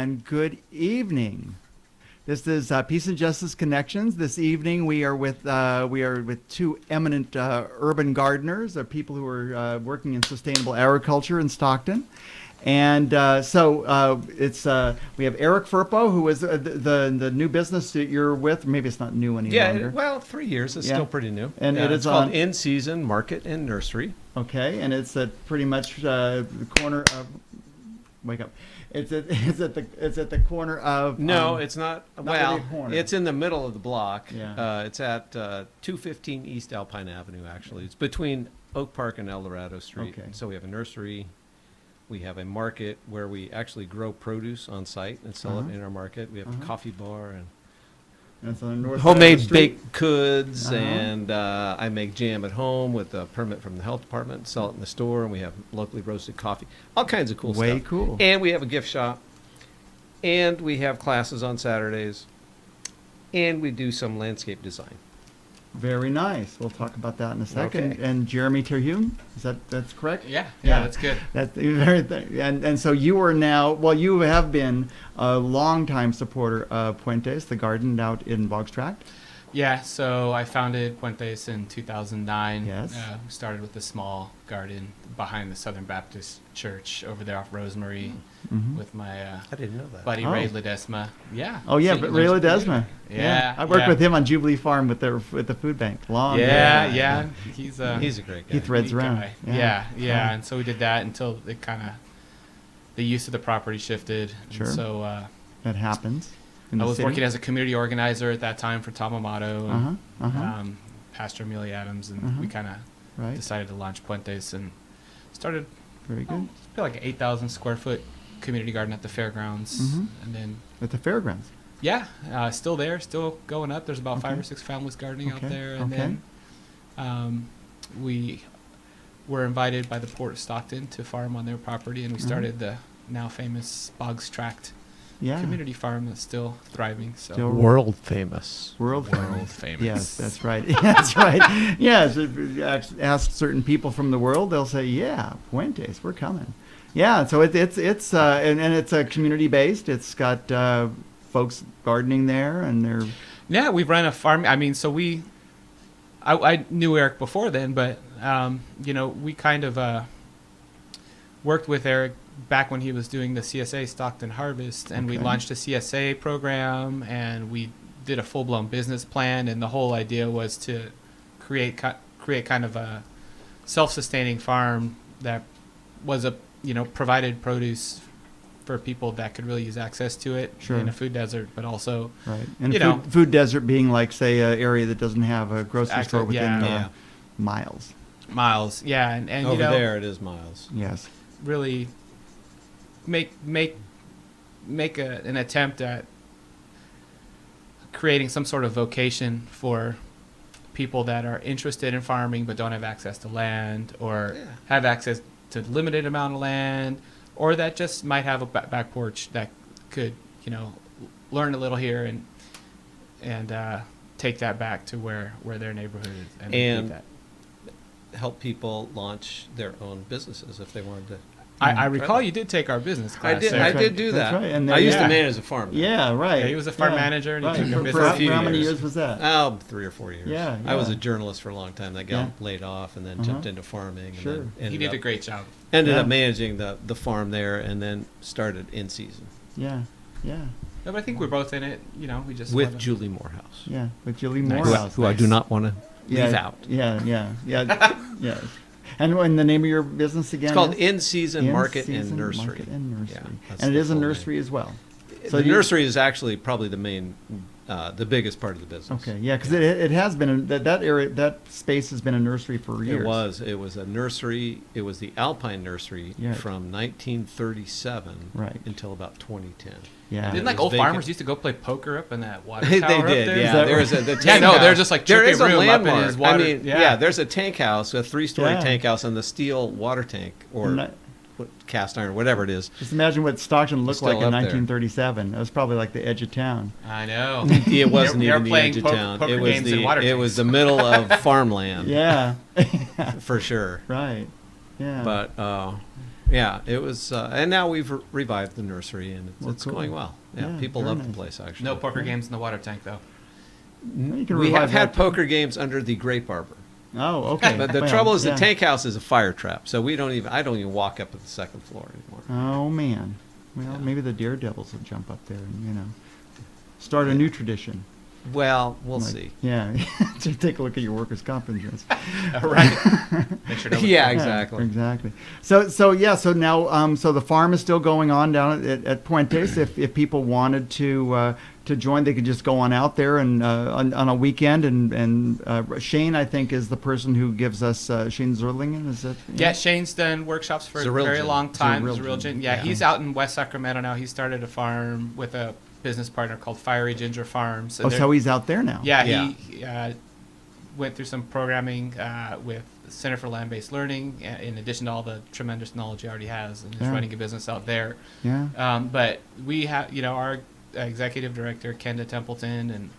and good evening. This is Peace and Justice Connections. This evening we are with two eminent urban gardeners, people who are working in sustainable agriculture in Stockton. And we have Eric Firpo, who is the new business that you're with. Maybe it's not new any longer. Yeah, well, 3 years. It's still pretty new. And it's called In Season Market and Nursery. Okay, and it's at pretty much the corner of. Wake up! It's at the corner of. No, it's not. Well, corner. it's in the middle of the block. Yeah. It's at 215 East Alpine Avenue. Actually, it's between Oak Park and El Dorado Street. Okay. So we have a nursery. We have a market where we actually grow produce on site and sell it in our market. We have a coffee bar and it's on the north homemade side of the street. baked goods, and I make jam at home with a permit from the health department, sell it in the store, and we have locally roasted coffee. All kinds of cool stuff. Way cool. And we have a gift shop, and we have classes on Saturdays, and we do some landscape design. Very nice. We'll talk about that in a second. Okay. And Jeremy Terhune, that's correct? Yeah, Yeah. that's good. That's very and so you are now, well, you have been a longtime supporter of Puentes, the garden out in Boggs Tract. Yeah, so I founded Puentes in 2009. Yes. We started with a small garden behind the Southern Baptist Church over there off Rosemary with my I didn't know that. buddy Ray Ledesma. Yeah. Oh yeah, So but he Ray lives- Ledesma. Yeah, I worked yeah. with him on Jubilee Farm with the food bank. Yeah. He's a great guy. He threads neat around. guy. Yeah. Yeah. And so we did that until the use of the property shifted. Sure. And so That happens. I was working as a community organizer at that time for Tom Amato and Pastor Amelia Adams, and we kind of Right. decided to launch Puentes and started Very good. like an 8,000 square foot community garden at the fairgrounds, and then At the fairgrounds. still there, still going up. There's about 5 or 6 families gardening out there, and then we were invited by the Port of Stockton to farm on their property, and we started the now famous Boggs Tract community farm that's still thriving. So Still World famous. World famous. Yes, that's right. That's right. Yes, if you ask certain people from the world, they'll say, "Yeah, Puentes, we're coming." Yeah, so it's it's a community based. It's got folks gardening there, and they're we run a farm. I mean, so I knew Eric before then, but we kind of worked with Eric back when he was doing the CSA Stockton Harvest, and we launched a CSA program, and we did a full-blown business plan, and the whole idea was to create kind of a self-sustaining farm that was provided produce for people that could really use access to it in a food desert, but also right. And food desert being like, say, an area that doesn't have a grocery store within miles. Miles, yeah, and over there it is miles. Yes. Really make an attempt at creating some sort of vocation for people that are interested in farming but don't have access to land, or have access to limited amount of land, or that just might have a back porch that could learn a little here and take that back to where their neighborhood is and keep that. Help people launch their own businesses if they wanted to. I recall you did take our business class. I did do that. Right. And I used to manage a farm. Yeah, right. Yeah, he was a farm manager, and he took a for business. how many years was that? 3 or 4 years. Yeah, I was a journalist for a long time. That got laid off, and then jumped into farming. Sure. And then He did a great job. Ended up managing the farm there, and then started In Season. Yeah. No, but I think we're both in it. We just with Julie Morehouse. Yeah, with Julie Nice. Morehouse. Who I do not want to leave out. Yeah. And the name of your business again? It's called is? In Season Market In-Season and Nursery. Market and Nursery. Yeah, and it is a full nursery name. as well. So the nursery is actually probably the main, the biggest part of the business. Okay, yeah, because it has been that area, that space has been a nursery for years. It was a nursery. It was the Alpine nursery Yeah. from 1937 until about 2010. Yeah, Didn't old farmers used to go play poker up in that water They tower did, up there? yeah. There was the tank house. they're just like there trippy is a room up in landmark. his water. I mean, there's a tank house, a 3-story tank house, and the steel water tank or cast iron, whatever it is. Just imagine what Stockton looked like in up there. 1937. It was probably like the edge of town. I know. It wasn't They were even the playing edge of poker town. games in water It tanks. was the middle of farmland. Yeah, For sure. right. Yeah. But yeah, it was, and now we've revived the nursery, and it's Cool. going well. Yeah, Yeah, people very love the nice. place, actually. No poker games in the water tank, though. You can We revive have had that. poker games under the grape arbor. Oh, okay. But the Well, trouble is yeah. the tank house is a fire trap, so I don't even walk up to the second floor anymore. Oh man. Well, Yeah. maybe the daredevils will jump up there and start a new tradition. Well, we'll Like, see. Yeah. To take a look at your workers' comp insurance. Right. Make sure nobody- Yeah, Yeah, exactly. exactly. So now so the farm is still going on down at Puentes. If people wanted to join, they could just go on out there and on a weekend. And Shane, I think, is the person who gives us Shane Zerlingen. Is that? Yeah, Shane's done workshops for a very Zerilgen. long time. Zerilgen. Zerilgen. Yeah, Yeah. he's out in West Sacramento now. He started a farm with a business partner called Fiery Ginger Farms. and Oh, they're- so he's out there now. Yeah, Yeah. he went through some programming with Center for Land-Based Learning, in addition to all the tremendous knowledge he already has, and he's Yeah. running a business out there. Yeah. But we have, our executive director, Kenda Templeton, and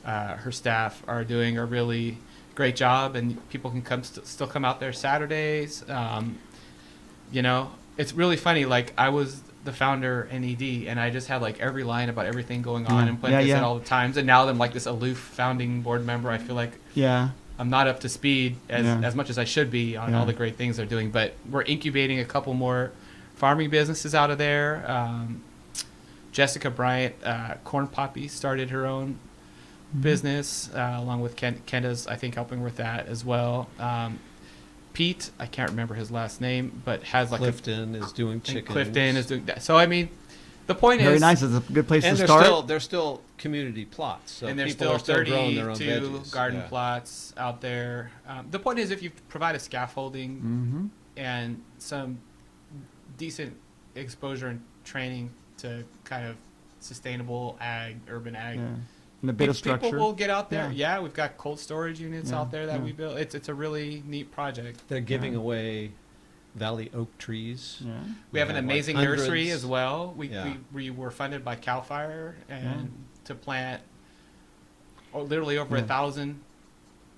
her staff are doing a really great job, and people can still come out there Saturdays. It's really funny. Like, I was the founder in ED, and I just had like every line about everything going on Yeah. and Puentes Yeah, yeah. at all the times. And now that I'm like this aloof founding board member, I feel like Yeah. I'm not up to speed Yeah. as much as I should be on Yeah. all the great things they're doing. But we're incubating a couple more farming businesses out of there. Jessica Bryant, Corn Poppy, started her own business along with Kenda's, I think, helping with that as well. Pete, I can't remember his last name, but has like Clifton is doing I think chickens. Clifton is doing that. So I mean, the point Very is, nice. It's a good place And to they're start. they're still community plots, so and there's people still are still growing their own 32 veggies. garden Yeah. plots out there. The point is, if you provide a scaffolding Mm-hmm. and some decent exposure and training to kind of sustainable urban ag. Yeah. And a bit of structure. People will get out there. Yeah. Yeah, we've got cold storage units Yeah, out there that yeah. we built. It's a really neat project. They're giving Yeah. away valley oak trees. Yeah. We have an have, like, amazing nursery hundreds. as well. Yeah. We were funded by CAL FIRE and Yeah. to plant literally over Yeah. 1,000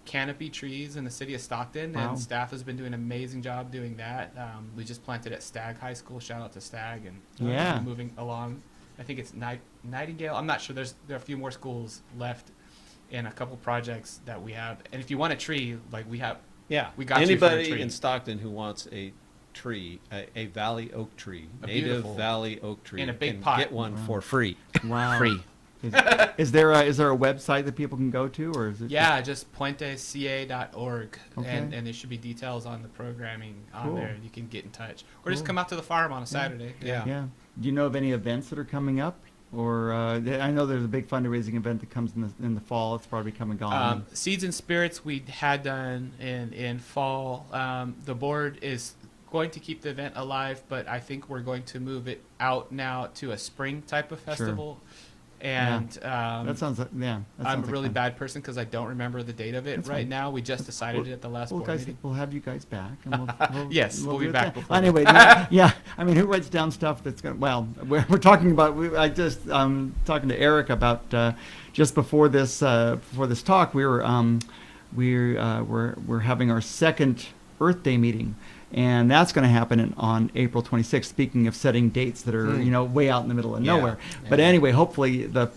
canopy trees in the city of Stockton, Wow. and staff has been doing an amazing job doing that. We just planted at Stagg High School. Shout out to Stagg, and Yeah. moving along. I think it's Nightingale. I'm not sure. There are a few more schools left, and a couple projects that we have. And if you want a tree, like we have, Yeah. We got you for a Anybody tree. in Stockton who wants a tree, a valley oak tree, A native beautiful- valley oak tree, in a big can pot. get one Wow. for free. Wow. free. Is there a website that people can go to, or is it? Yeah, just puentesca.org, Okay. and there should be details on the programming on Cool. there. You can get in touch, or just Cool. come out to the farm on a Saturday. Yeah. Yeah. Do you know of any events that are coming up? Or I know there's a big fundraising event that comes in the fall. It's probably come and gone. Seeds and Spirits we had done in fall. The board is going to keep the event alive, but I think we're going to move it out now to a spring type of festival. And that sounds like, yeah. That I'm sounds a like really fun. bad person because I don't remember the date of it That's right fine. now. We just decided it at the last Well, board guys, meeting. we'll have you guys back. And we'll Yes, we'll be do it back then. before Anyway, yeah. I mean, who writes down stuff that's going to, well, we're talking about, I just, talking to Eric about, just before this talk, we're having our second Earth Day meeting. And that's going to happen on April 26th. Speaking of setting dates that are, way out in the middle of Yeah. nowhere. But Yeah. anyway, hopefully that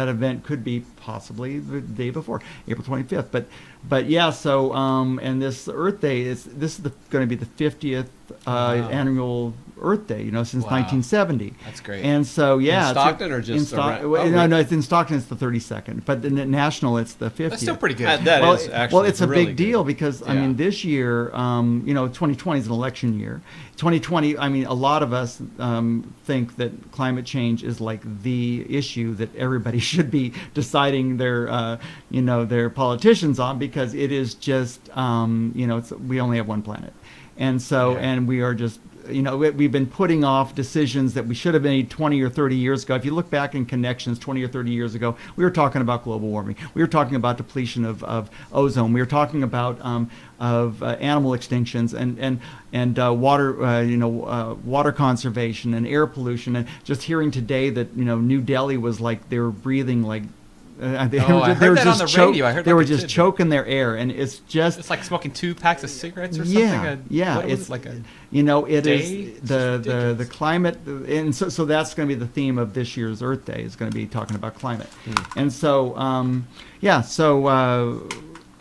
event could be possibly the day before, April 25th. But yeah. So and this Earth Day this is going to be the 50th annual Earth Day. Since Wow. 1970. That's great. And so yeah, In Stockton or just around? Oh, no, really? it's in Stockton. It's the 32nd, but in the national, it's the 50th. That's still pretty good. That well, is actually well, it's a really big good. deal because I Yeah. mean, this year, 2020 is an election year. 2020, I mean, a lot of us think that climate change is like the issue that everybody should be deciding their politicians on, because it is just, we only have one planet, and so Yeah. and we are just. We've been putting off decisions that we should have made 20 or 30 years ago. If you look back in Connections 20 or 30 years ago, we were talking about global warming. We were talking about depletion of ozone. We were talking about animal extinctions and water water conservation and air pollution. And just hearing today that New Delhi was like they were breathing like They Oh, I they heard were that on just the radio. I heard they like were a just tidbit. choking their air, and it's just It's like smoking 2 packs of cigarettes or yeah, something. yeah. What was It's it, like a it day? is It's the ridiculous. climate, and so that's going to be the theme of this year's Earth Day. Is going to be talking about climate, and so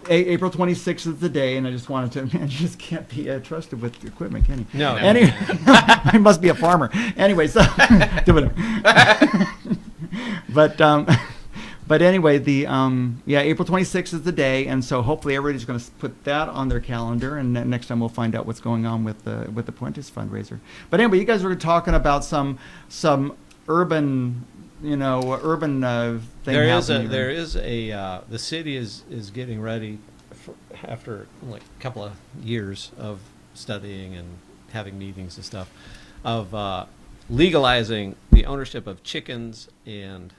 April 26th is the day, and I just wanted to. Man, you just can't be trusted with equipment, can you? No. Anyway, I must be a farmer. Anyway, so but anyway, the April 26th is the day, and so hopefully everybody's going to put that on their calendar, and then next time we'll find out what's going on with the Puentes fundraiser. But anyway, you guys were talking about some urban thing happening. There is a the city is getting ready after like a couple of years of studying and having meetings and stuff of legalizing the ownership of chickens and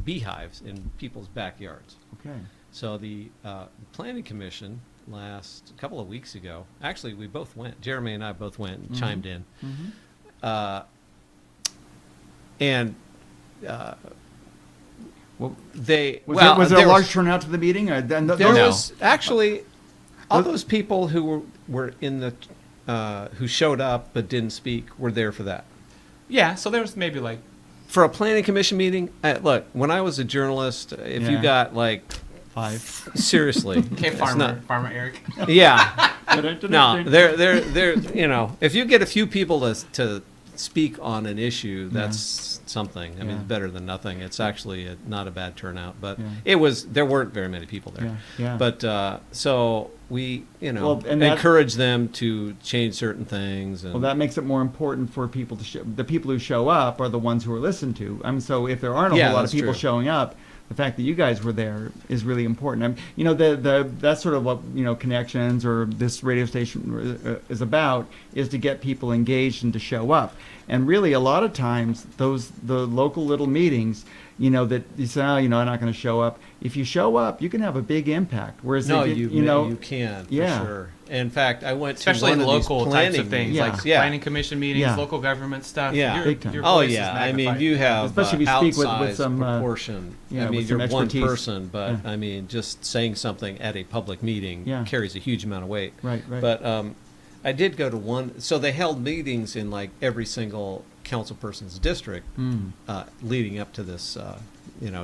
beehives in people's backyards. Okay. So the planning commission last couple of weeks ago, actually we both went. Jeremy and I both went and chimed in, and. Well, They was there a there large turnout to the meeting? Or, There No. was actually all those people who were in the who showed up but didn't speak were there for that. Yeah, so there was maybe like For a planning commission meeting, look, when I was a journalist, if you Yeah. got like 5. seriously, okay, it's farmer Eric. yeah, no, they're if you get a few people to speak on an issue, that's something. I mean, Yeah. it's better than nothing. It's actually not a bad turnout, but Yeah. there weren't very many people there. Yeah. But so we, Well, and that- encourage them to change certain things. And Well, that makes it more important for people to the people who show up are the ones who are listened to. I mean, so if there aren't a Yeah, whole lot of that's people true. showing up, the fact that you guys were there is really important. I mean, that's sort of what Connections or this radio station is about, is to get people engaged and to show up. And really, a lot of times, the local little meetings, that you say, I'm not going to show up. If you show up, you can have a big impact. Whereas no, if you can Yeah. for sure. In fact, I went Especially to one in of these local types planning of things, meetings. Yeah. like Yeah. planning commission meetings, Yeah. local government stuff. Yeah. Your, Big time. your Oh voice is yeah, I mean magnified. you have Especially if you speak with outsized some, proportion. I mean with some you're one expertise. person, but Yeah. I mean just saying something at a public meeting Yeah. carries a huge amount of weight. Right. But I did go to one. So they held meetings in like every single council person's district leading up to this.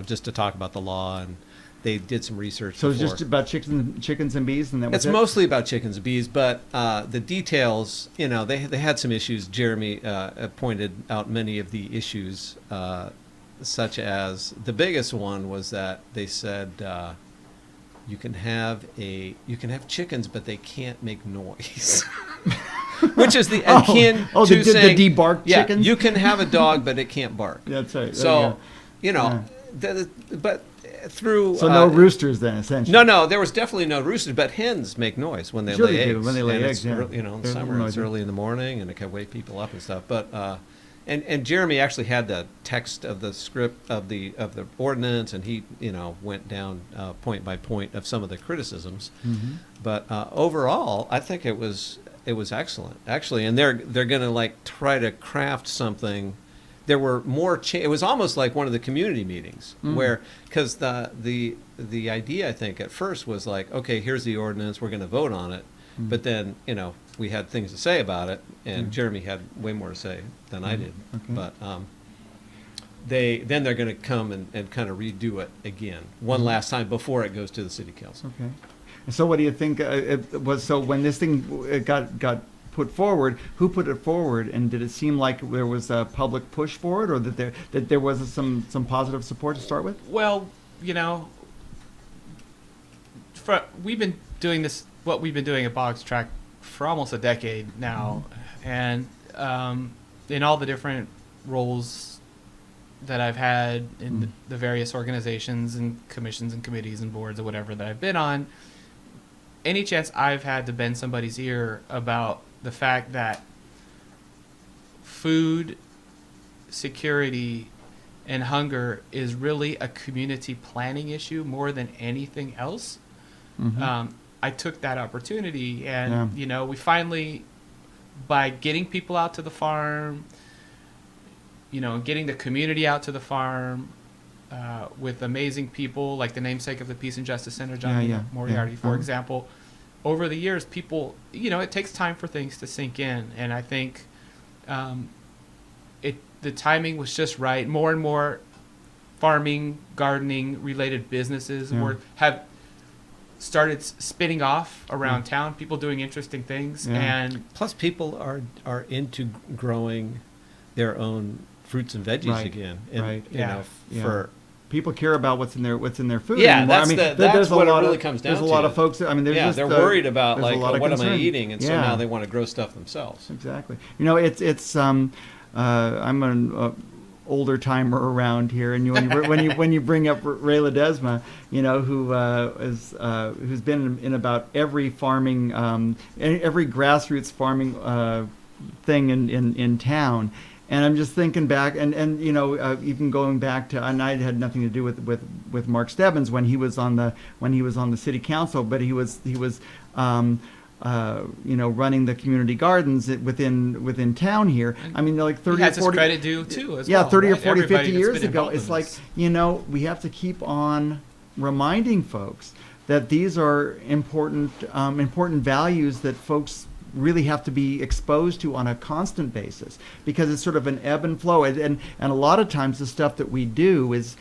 Just to talk about the law, and they did some research. So it's before. just about chickens and bees, and that was It's it? mostly about chickens and bees, but the details, they had some issues. Jeremy pointed out many of the issues, such as the biggest one was that they said you can have chickens, but they can't make noise. Which is the akin to the saying, debarked yeah, chickens? you can have a dog, but it can't bark. That's right. So, Yeah. but through So no roosters then, essentially. no, there was definitely no roosters, but hens make noise when they Sure lay they eggs. do, when they lay And eggs, it's yeah. early, in They're summer, it's noisy. early in the morning, and it can wake people up and stuff. But and Jeremy actually had the text of the script of the ordinance, and he went down point by point of some of the criticisms. Mm-hmm. But overall, I think it was excellent, actually. And they're going to like try to craft something. There were more. It was almost like one of the community meetings where, because the idea I think at first was like, okay, here's the ordinance, we're going to vote on it, but then we had things to say about it, and Jeremy had way more to say than I did. Okay. But they're going to come and kind of redo it again one last time before it goes to the city council. Okay. And so what do you think it was? So when this thing got put forward, who put it forward, and did it seem like there was a public push for it, or that there was some positive support to start with? Well, we've been doing this, what we've been doing at Boggs Track for almost a decade now, and in all the different roles that I've had in the various organizations and commissions and committees and boards or whatever that I've been on, any chance I've had to bend somebody's ear about the fact that food security and hunger is really a community planning issue more than anything else. I took that opportunity, and we finally, by getting people out to the farm, getting the community out to the farm, with amazing people like the namesake of the Peace and Justice Center, John Moriarty, for Uh-huh. example. Over the years, people, it takes time for things to sink in, and I think the timing was just right. More and more farming, gardening related businesses have started spinning off around town. People doing interesting things, and plus people are into growing their own fruits and veggies again. And, for people care about what's in their food. Yeah, anymore. that's what it really comes down to. There's a lot of folks. They're worried about like, what am I concern. eating, and so now they want to grow stuff themselves. Exactly. It's I'm an older timer around here, and when you bring up Ray Ledesma, who's been in about every farming, every grassroots farming thing in town. And I'm just thinking back, and even going back to, and I had nothing to do with Mark Stebbins when he was on the city council, but he was running the community gardens within town here. I mean, like 30 he has or 40 his credit due too. As 30 well, or 40, Everybody 50 that's years been ago. involved It's in like this. we have to keep on reminding folks that these are important values that folks really have to be exposed to on a constant basis, because it's sort of an ebb and flow, and a lot of times the stuff that we do it's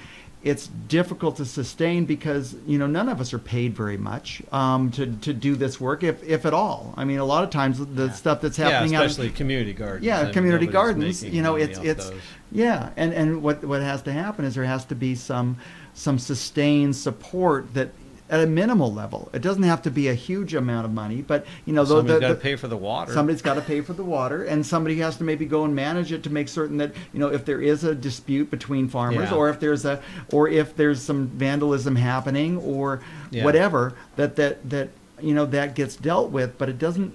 difficult to sustain because none of us are paid very much to do this work, if at all. I mean, a lot of times the stuff that's happening especially community gardens. Community gardens, it's and what has to happen is there has to be some sustained support that at a minimal level. It doesn't have to be a huge amount of money, but somebody's got to pay for the water. Somebody's got to pay for the water, and somebody has to maybe go and manage it to make certain that if there is a dispute between farmers, or if there's some vandalism happening, or whatever, that gets dealt with. But it doesn't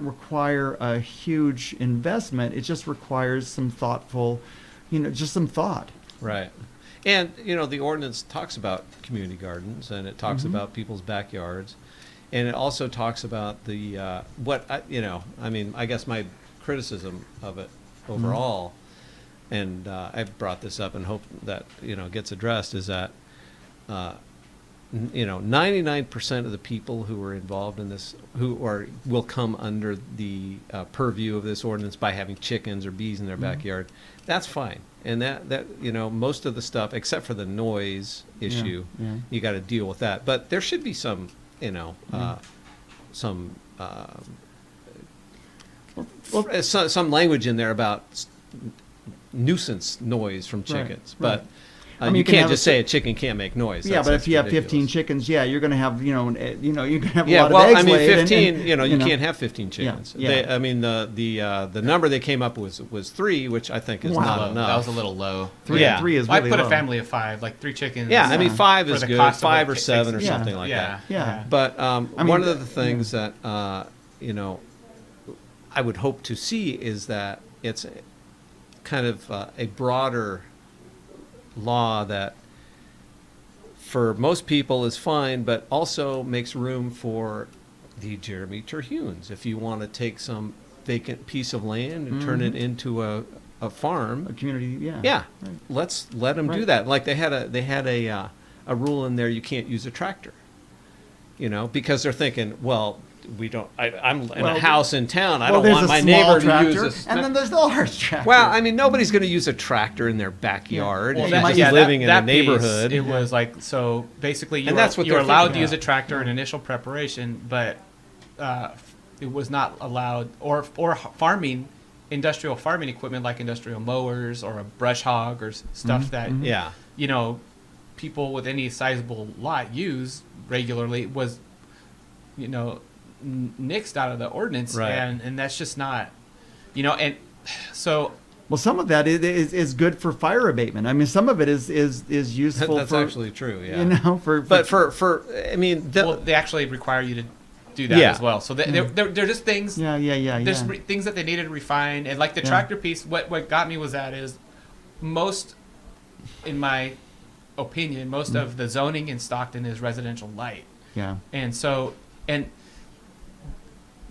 require a huge investment. It just requires some thoughtful, just some thought. Right. And, the ordinance talks about community gardens, and it talks about people's backyards. And it also talks about I guess my criticism of it overall, and I've brought this up and hope that, gets addressed, is that, 99% of the people who are involved in this, will come under the purview of this ordinance by having chickens or bees in their backyard. That's fine. And that most of the stuff, except for the noise issue, you got to deal with that. But there should be some, some language in there about nuisance noise from chickens. Right. But you can't just say a chicken can't make noise. But if you have 15 chickens, you're going to have you're going to have a lot of eggs. 15. You can't have 15 chickens. The number they came up with was 3, which I think is not enough. That was a little low. 3 is really I put low. A family of 5, like 3 chickens. 5 is good. 5 or 7 or Yeah. something like that. Yeah. But one of the things that I would hope to see is that it's kind of a broader law that for most people is fine, but also makes room for the Jeremy Terhunes. If you want to take some vacant piece of land and turn it into a farm, A community, right. Let's let them do that. Like they had a rule in there: you can't use a tractor. Because they're thinking, well, we don't. I'm in a house in town. I don't want my neighbor to use and then there's the large tractor. Well, nobody's going to use a tractor in their backyard. Well, He's living in a neighborhood. It was like, so basically that's what you're they're allowed to thinking use a tractor in initial preparation, but it was not allowed, or farming, industrial farming equipment like industrial mowers or a brush hog or stuff that people with any sizable lot use regularly was nixed out of the ordinance, right. and that's just not, and so. Well, some of that is good for fire abatement. Some of it is useful. That's actually true. Yeah. They actually require you to do that as well. So they're just things. There's things that they needed to refine, and like the tractor piece. What got me was that is most, in my opinion, most of the zoning in Stockton is residential light. Yeah. And so, and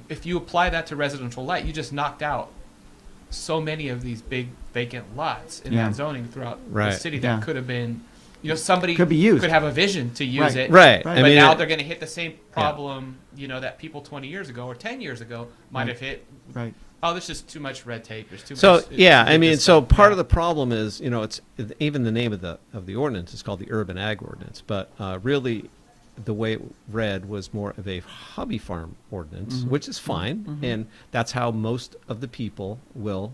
if you apply that to residential light, you just knocked out so many of these big vacant lots in that zoning throughout the city that could have been somebody Could be used. could have a vision to use Right. it. Right. Right. But I mean, now they're going to hit the same problem, that people 20 years ago or 10 years ago might Right. have hit. Right. Oh, there's just too much red tape. There's too so much. yeah, to I get mean, this so done. part of Yeah. the problem is, it's even the name of the ordinance is called the Urban Ag Ordinance, but really, the way it read was more of a hobby farm ordinance, Mhm. which is fine, Mhm. and that's how most of the people will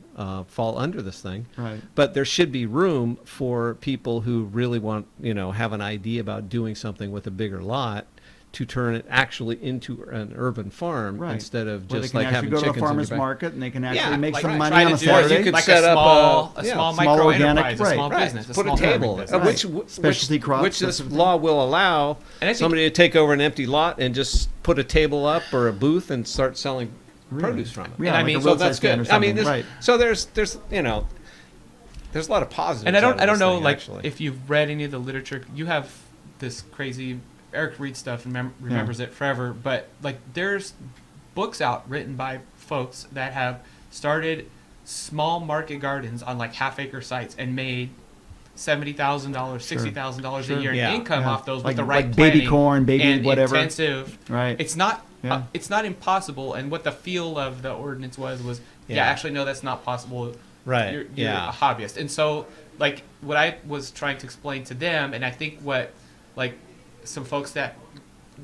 fall under this thing. Right. But there should be room for people who really want, have an idea about doing something with a bigger lot to turn it actually into an urban farm Right. instead of Where they just can like actually having go to chickens the in your farmer's back. market and they can actually Yeah, make like some try money to on a do it. You Saturday. could like set a up small, a- a yeah, small small micro organic- enterprise, a right, small Right. business, Put a small table, farming business. Right. Specialty crops, which that this sort of thing. law will allow And I think- somebody to take over an empty lot and just put a table up or a booth and start selling Really? produce from it. Yeah, And I like mean, a so roadside that's stand good. or I mean, something. there's, Right. so there's there's a lot of positives. And I out of don't this know thing, like actually. if you've read any of the literature. You have this crazy Eric reads stuff and remembers it forever. But like there's books out written by folks that have started small market gardens on like half-acre sites and made $70,000, $60,000 Sure. a year Yeah. in income Yeah. off those Like- with the right like baby planning corn, baby and whatever. intensive. Right. It's not. Yeah. It's not impossible. And what the feel of the ordinance was Yeah. actually no, that's not possible. Right. You're Yeah. a hobbyist. And so, like, what I was trying to explain to them, and I think what, like, some folks that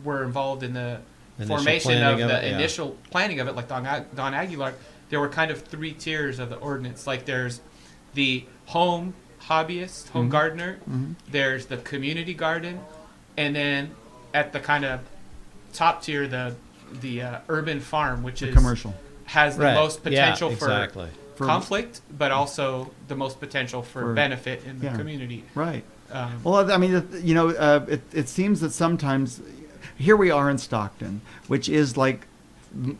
were involved in the Initial formation of planning of the it, yeah. initial planning of it, like Don Aguilar, there were kind of 3 tiers of the ordinance. Like, there's the home hobbyist, home Mhm. gardener, Mhm. there's the community garden, and then at the kind of top tier, the urban farm, which The is commercial. has the Right. most potential yeah, exactly. For- conflict, but also the most potential for For- benefit in the yeah. community. Right. Um, Well, I mean, it seems that sometimes here we are in Stockton, which is like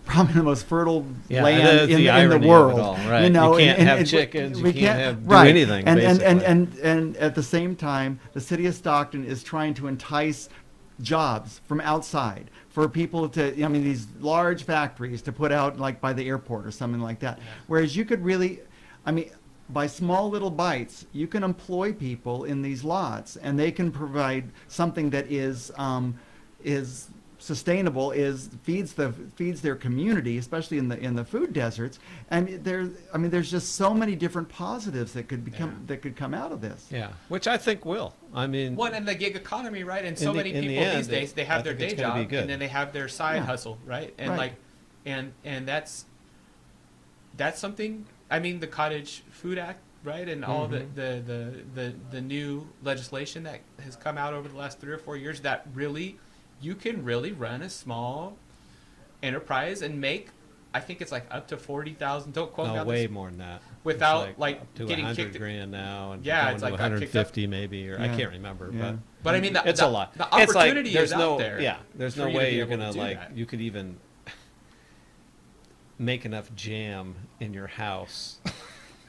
probably the most fertile Yeah, land that is in the the irony of it world. all, right. You know, You can't and have it- chickens, we you can't do right. anything, And, basically. and at the same time, the city of Stockton is trying to entice jobs from outside for people to, I mean, these large factories to put out like by the airport or something like that. Whereas you could really, I mean, by small little bites, you can employ people in these lots, and they can provide something that is sustainable, feeds their community, especially in the food deserts. And there's just so many different positives that could come out of this. Yeah, which I think will. I mean, one and the gig economy, right? And so In the- many in the people end, these days they I have their think day it's gonna be job good. and then they have their side Yeah. hustle, right? And Right. like, and that's something. I mean, the Cottage Food Act, right, and all the new legislation that has come out over the last 3 or 4 years that really you can really run a small enterprise and make. I think it's like up to 40,000. Don't quote me no, on way this. more than that. Without, It's like, up to getting 100 kicked- grand now, and Yeah, going it's to like got kicked up. 150 maybe, or I Yeah. can't remember, Yeah. But I mean, it's a lot. The It's like, opportunity there's is out no, there. yeah, there's for no you to way be you're able to gonna do like that. you could even make enough jam in your house.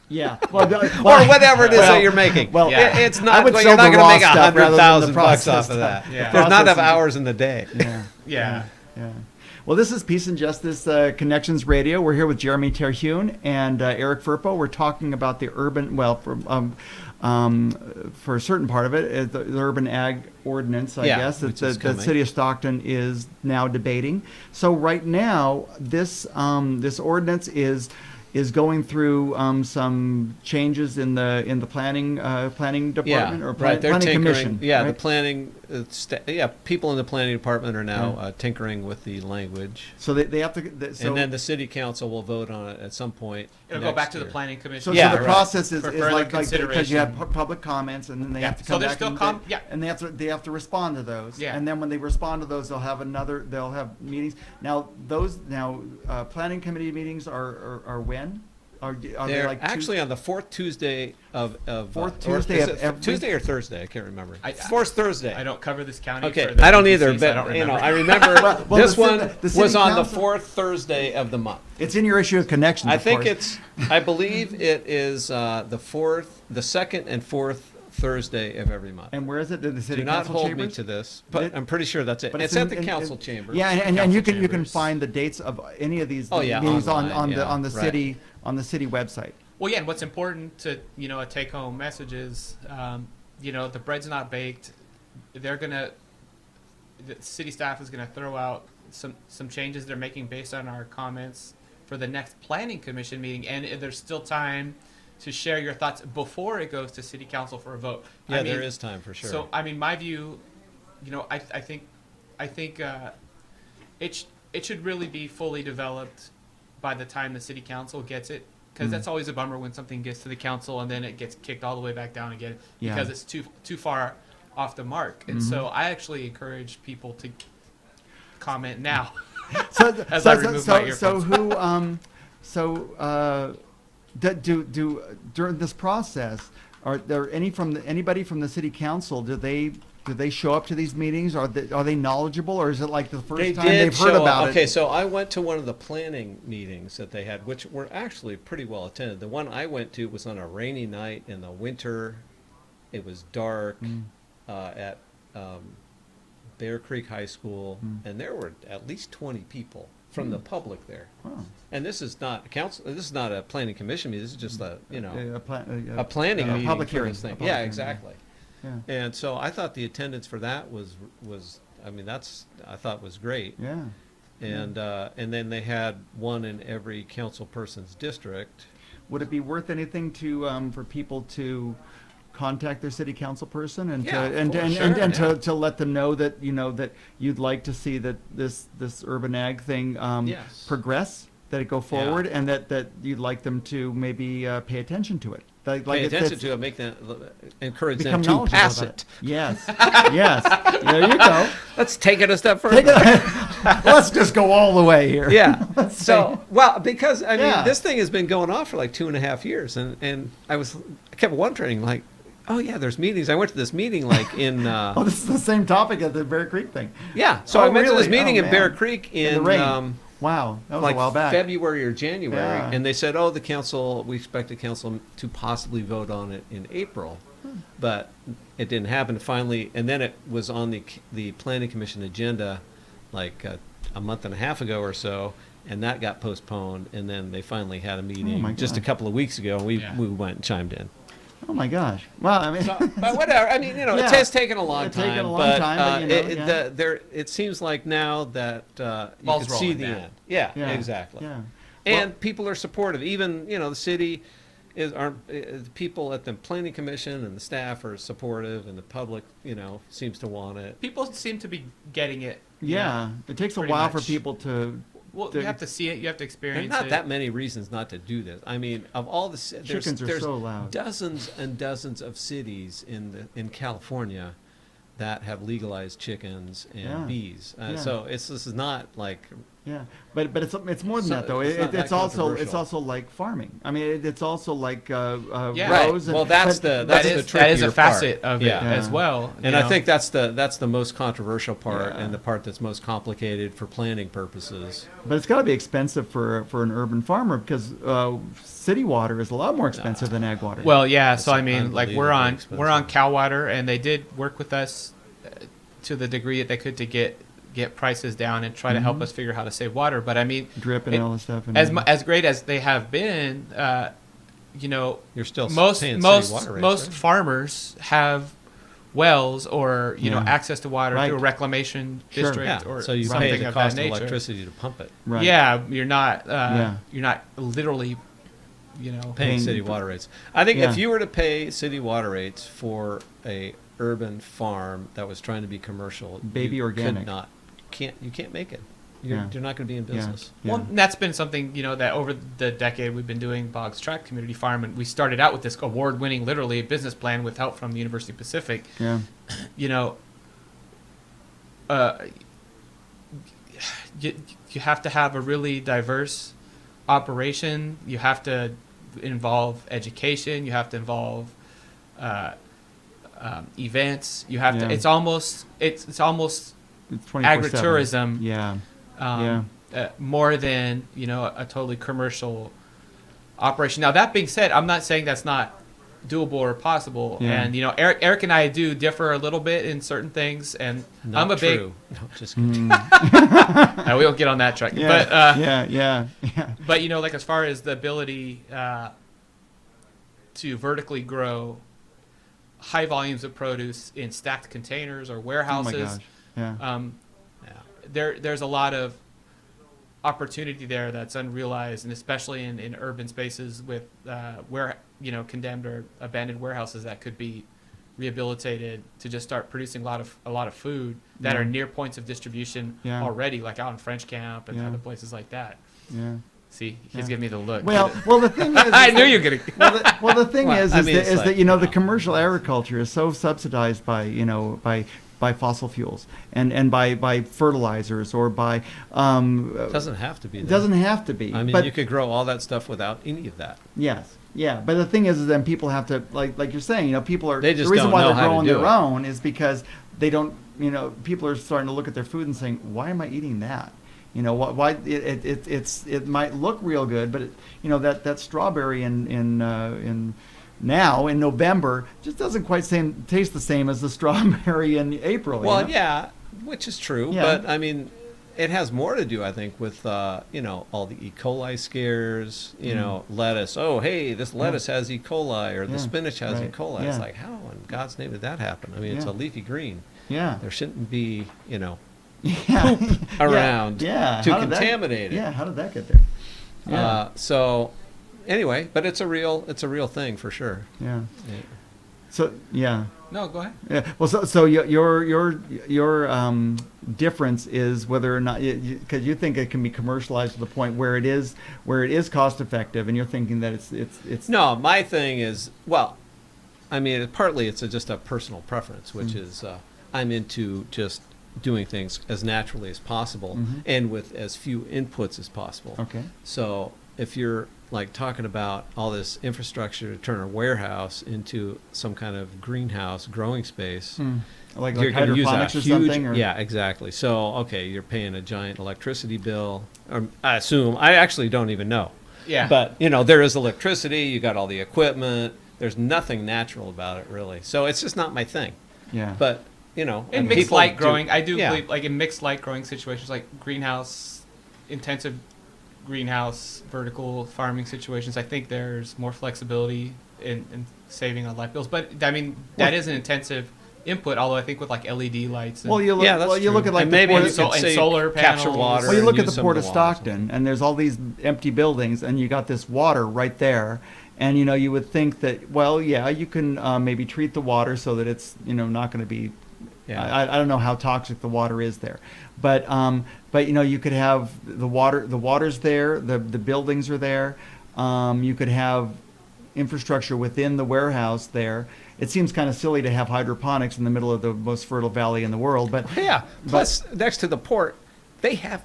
Yeah. Well, or whatever it is that you're making. well, Yeah. It's I not. would But sell you're not the going to raw make stuff rather than the $100,000 off processed of that. stuff. Yeah. There's not enough Processing. hours in the day. Yeah. Yeah. Yeah. Well, this is Peace and Justice Connections Radio. We're here with Jeremy Terhune and Eric Firpo. We're talking about the urban, for a certain part of it, the urban ag ordinance, I Yeah, guess, that which is the coming. city of Stockton is now debating. So right now, this ordinance is going through some changes in the planning department or right. They're planning tinkering. commission. Yeah, right? the planning. People in the planning department are now tinkering with the language, So they have to. So, and then the city council will vote on it at some point. It'll go next back to the year. planning commission. So, Yeah, so the right. process is For like further because you have consideration. public comments and then they Yeah, have to so come there's back still and yeah. and they have to respond to those. Yeah. And then when they respond to those, they'll have meetings. Now planning committee meetings are when? Are they They're like actually on the fourth Tuesday of Fourth or Tuesday is of it every- Tuesday or Thursday. I can't remember. I- Fourth Thursday. I don't cover this county. Okay, for the I don't PPC, either, so I but don't I remember. remember Well, this the one city was on the council- fourth Thursday of the month. It's in your issue of connections. I of think course. I believe it is the second and fourth Thursday of every month. And where is it? In the city Do not council hold chambers? me to this, But but it- I'm pretty sure that's it. But It's at the council chamber. Yeah, and you Council can chambers. find the dates of any of these Oh, yeah, meetings online, on the right. city website. Well, yeah, and what's important to a take-home message is the bread's not baked. The city staff is gonna throw out some changes they're making based on our comments for the next planning commission meeting, and there's still time to share your thoughts before it goes to city council for a vote. Yeah, there is time for sure. So, I mean, my view, I think it should really be fully developed by the time the city council gets it, because that's always a bummer when something gets to the council and then it gets kicked all the way back down again because it's too far off the mark. And so I actually encourage people to comment now. As I remove my earphones. Do during this process, are there anybody from the city council? Do they show up to these meetings? Are they knowledgeable, or is it like the first time they've heard about it? Okay, so I went to one of the planning meetings that they had, which were actually pretty well attended. The one I went to was on a rainy night in the winter. It was dark at Bear Creek High School, and there were at least 20 people from the public there. Wow. And this is not a council. This is not a planning commission meeting. This is just a planning a meeting. public for hearing. this thing. A public Yeah, hearing, exactly. Yeah. And so I thought the attendance for that was I mean I thought was great. Yeah. And then they had one in every council person's district. Would it be worth anything to for people to contact their city council person and to let them know that that you'd like to see that this urban ag thing Yes. progress, that it go forward, and that you'd like them to maybe pay attention to it. Pay attention to it, make them encourage them become to knowledgeable pass about it. Yes, yes. There you go. Let's take it a step further. Let's just go all the way here. Yeah. Let's So, well, because I mean, Yeah. this thing has been going on for like 2.5 years, and I kept wondering, like, oh yeah, there's meetings. I went to this meeting like in. Oh, this is the same topic as the Bear Creek thing. Yeah. So Oh, I went to this really? meeting Oh, in Bear man. Creek In in the rain. Wow, that was like a while back. February or January, Yeah. and they said, "Oh, we expect the council to possibly vote on it in April," but it didn't happen. Finally, and then it was on the planning commission agenda, like a month and a half ago or so, and that got postponed. And then they finally had a meeting my just a gosh. couple of weeks ago, and we Yeah. went and chimed in. Oh my gosh! Well, I mean, So, but whatever. I mean, Yeah. it has taken a long It's time. taken a long time, but, it seems like now that you Ball's can see rolling the now. end. Yeah, yeah, exactly. Yeah. And people are supportive. Even the city the people at the planning commission and the staff are supportive, and the public seems to want it. People seem to be getting it. Yeah, it takes a pretty while for much. people to. Well, to- you have to see it. You have to There's experience not it. that many reasons not to do this. I mean, of all the Chickens are there's so loud. dozens and dozens of cities in California that have legalized chickens and Yeah. bees. Yeah. So this is not like Yeah, but it's more than So that though. it's not that It's also controversial. like farming. I mean, it's also like Yeah. right. rows. Well, that's but- that the is trickier a facet part. of it Yeah. as well. And you I know. think that's the most controversial part, Yeah. and the part that's most complicated for planning purposes. But it's got to be expensive for an urban farmer because city water is a lot more expensive than ag water. Well, yeah. So That's I mean, like we're unbelievably on expensive. Cal Water, and they did work with us to the degree that they could to get prices down and try to help us figure out how to save water. But I mean, drip and all this stuff. And as great as they have been, You're still most paying most city water rates, most right? farmers have wells or Yeah. access to water Right. through a reclamation Sure. district Yeah. or So you something pay the of cost that of nature. electricity to pump it. right. Yeah, you're not Yeah. you're not literally Paying Paying city for- water rates. I think Yeah. if you were to pay city water rates for a urban farm that was trying to be commercial, Baby you organic. you can't make it. Yeah. You're not going to be in Yeah. business. Yeah. Well, that's been something, that over the decade we've been doing Boggs Track Community Farm, and we started out with this award-winning, literally, business plan with help from the University of Pacific. Yeah. You have to have a really diverse operation. You have to involve education. You have to involve events. You have Yeah. to. It's almost It's 24/7. agritourism. Yeah. More than a totally commercial operation. Now that being said, I'm not saying that's not doable or possible. Yeah. And Eric and I do differ a little bit in certain things, and Not I'm a true. No, just kidding. we won't get on that track. Yeah. But yeah. but like as far as the ability to vertically grow high volumes of produce in stacked containers or Oh my warehouses. gosh. Yeah. Yeah. There's a lot of opportunity there that's unrealized, and especially in urban spaces with where condemned or abandoned warehouses that could be rehabilitated to just start producing a lot of food that Yeah. are near points of distribution Yeah. already, like out in French Camp and Yeah. other places like that. Yeah. See, he's Yeah. giving me the look. Well, the thing is, I knew you were gonna. the thing Well, is I mean, that, it's is like, that you know. the commercial agriculture is so subsidized by by fossil fuels and by fertilizers or by It doesn't have to be. it That. doesn't have to be. I mean, but you could grow all that stuff without any of that. yes, yeah. But the thing is then people have to like you're saying, people are They just the reason don't why know they're how to growing do their it. own is because they don't. People are starting to look at their food and saying, why am I eating that? Why it might look real good, but that strawberry in now in November just doesn't quite taste the same as the strawberry in April. Well, yeah, which is true, Yeah. but I mean, it has more to do, I think, with all the E. coli scares. Lettuce. Oh, hey, this lettuce has E. coli, or the Yeah, spinach has E. right, coli. It's yeah. like, how in God's name did that happen? I mean, it's Yeah. a leafy green. Yeah. There shouldn't be, Yeah. around Yeah. to How did that- contaminate it. Yeah. How did that get there? Yeah. So, anyway, but it's a real thing for sure. Yeah. Yeah. So yeah. No, go ahead. Yeah. Well, so your difference is whether or not because you think it can be commercialized to the point where it is cost effective, and you're thinking that it's No, my thing is, well, I mean, partly it's just a personal preference, which is I'm into just doing things as naturally as possible Mhm. and with as few inputs as possible. Okay. So if you're like talking about all this infrastructure to turn a warehouse into some kind of greenhouse growing space, Like you're going to use a hydroponics or huge, something. Or? yeah, exactly. So okay, you're paying a giant electricity bill, or I assume. I actually don't even know. Yeah. But there is electricity. You got all the equipment. There's nothing natural about it, really. So it's just not my thing. Yeah. But in and mixed people light do- growing, I do yeah. believe, like in mixed light growing situations, like intensive greenhouse, vertical farming situations, I think there's more flexibility in saving on light bills. But I mean, that is an intensive input. Although I think with like LED lights. And, Well, you look. Yeah, that's well, you true. look at like And the maybe port you of, could and say solar capture panels. water. well, you and look at use the some port of of the water or Stockton, and there's all these empty buildings, and you got this water right there. And you would think that, well, yeah, you can maybe treat the water so that it's not going to be. Yeah. I don't know how toxic the water is there, but you could have the water. The water's there. The buildings are there. You could have infrastructure within the warehouse there. It seems kind of silly to have hydroponics in the middle of the most fertile valley in the world, but Yeah. Plus, next to the port, they have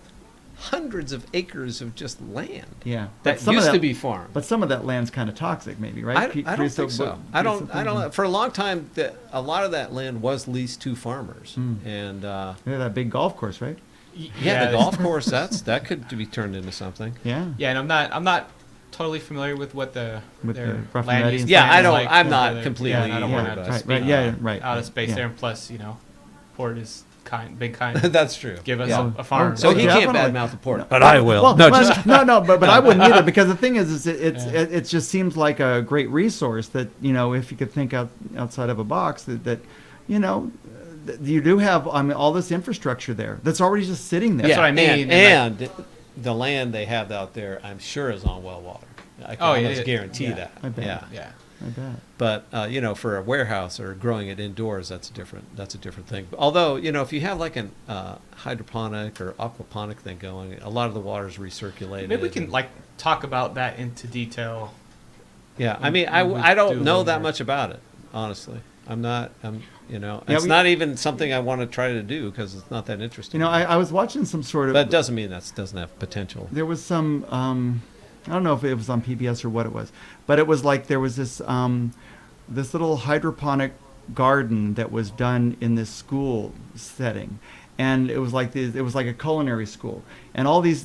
hundreds of acres of just land yeah, that but some used of to be farmed. But some of that land's kind of toxic, maybe, right? I don't think so. I don't. For a long time, a lot of that land was leased to farmers, and Yeah, that big golf course, right? the golf course that could be turned into something. Yeah. Yeah, and I'm not totally familiar with what their the rough and land ready use and Yeah, plan I is don't. like I'm over not there. completely. Yeah, I don't yeah, want worried to about right, it. right, yeah, right. out of space yeah. there, and plus port is been kind. That's true. Give us Yeah. a farm. So he can't definitely. badmouth the port, but I will. Well, no, well, just but I wouldn't either, because the thing is Yeah. it just seems like a great resource that if you could think outside of a box that you do have all this infrastructure there that's already just sitting there. That's what I mean, And the land they have out there, I'm sure, is on well water. I can almost guarantee yeah. that. I bet. Yeah. Yeah. I bet. But for a warehouse or growing it indoors, that's a different thing. Although if you have like an hydroponic or aquaponic thing going, a lot of the water is recirculated. Maybe we can talk about that into detail. Yeah, I mean, we I do don't a know little that more. much about it, honestly. Yeah, it's not even something I want to try to do because it's not that interesting. I was watching some sort of. But it doesn't mean that doesn't have potential. There was some I don't know if it was on PBS or what it was, but it was like there was this this little hydroponic garden that was done in this school setting, and it was like a culinary school, and all these